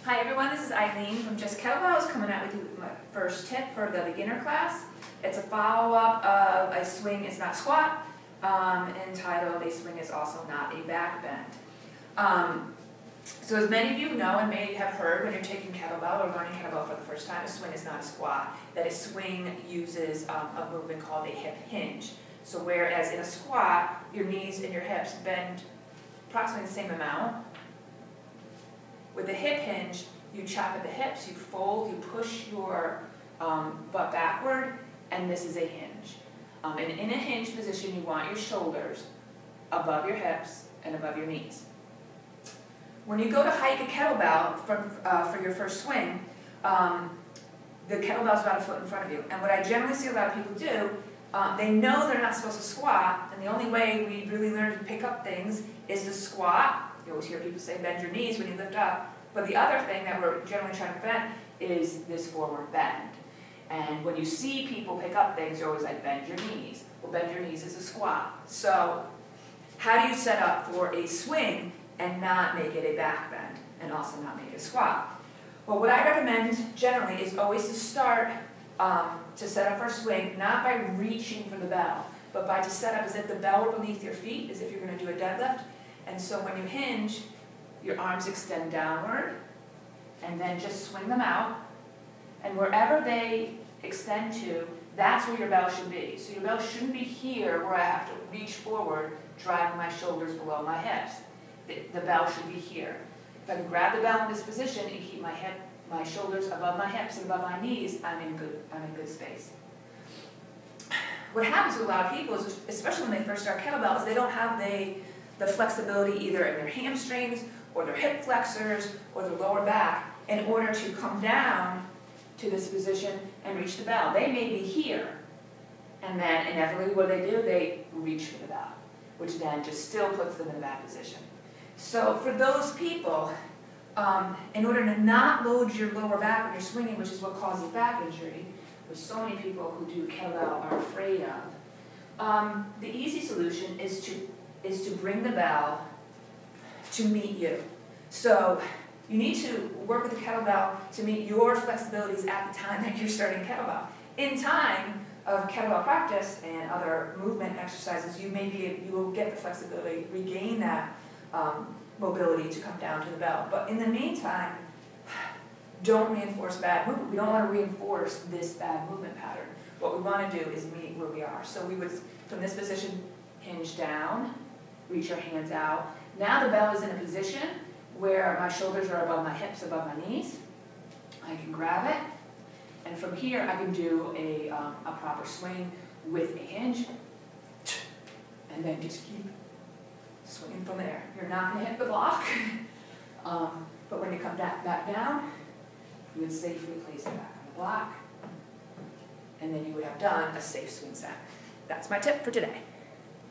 Hi everyone, this is Eileen from Just Kettlebells coming out with you with my first tip for the beginner class. It's a follow-up of a swing is not squat, entitled A Swing is Also Not a Back Bend. So as many of you know and may have heard when you're taking kettlebell or learning kettlebell for the first time, a swing is not a squat. That a swing uses a movement called a hip hinge. So whereas in a squat, your knees and your hips bend approximately the same amount, with a hip hinge, you chop at the hips, you fold, you push your butt backward, and this is a hinge. And in a hinge position, you want your shoulders above your hips and above your knees. When you go to hike a kettlebell for your first swing, the kettlebell is about a foot in front of you. And what I generally see a lot of people do, they know they're not supposed to squat, and the only way we really learn to pick up things is to squat. You always hear people say bend your knees when you lift up. But the other thing that we're generally trying to prevent is this forward bend. And when you see people pick up things, you're always like, bend your knees. Well, bend your knees is a squat. So how do you set up for a swing and not make it a back bend and also not make it a squat? Well, what I recommend generally is always to start to set up for a swing, not by reaching for the bell, but by to set up as if the bell were beneath your feet, as if you're going to do a deadlift. And so when you hinge, your arms extend downward, and then just swing them out. And wherever they extend to, that's where your bell should be. So your bell shouldn't be here where I have to reach forward, driving my shoulders below my hips. The bell should be here. If I can grab the bell in this position and keep my shoulders above my hips and above my knees, I'm in good space. What happens with a lot of people is, especially when they first start kettlebell, is they don't have the flexibility either in their hamstrings or their hip flexors or their lower back in order to come down to this position and reach the bell. They may be here, and then inevitably what do? They reach for the bell, which then just still puts them in a bad position. So for those people, in order to not load your lower back when you're swinging, which is what causes back injury, which so many people who do kettlebell are afraid of, the easy solution is to bring the bell to meet you. So you need to work with the kettlebell to meet your flexibilities at the time that you're starting kettlebell. In time of kettlebell practice and other movement exercises, you will get the flexibility, regain that mobility to come down to the bell. But in the meantime, don't reinforce bad movement. We don't want to reinforce this bad movement pattern. What we want to do is meet where we are. So we would, from this position, hinge down, reach your hands out. Now the bell is in a position where my shoulders are above my hips, above my knees. I can grab it, and from here I can do a proper swing with a hinge, and then just keep swinging from there. You're not going to hit the block, but when you come back down, you would safely place it back on the block, and then you would have done a safe swing set. That's my tip for today.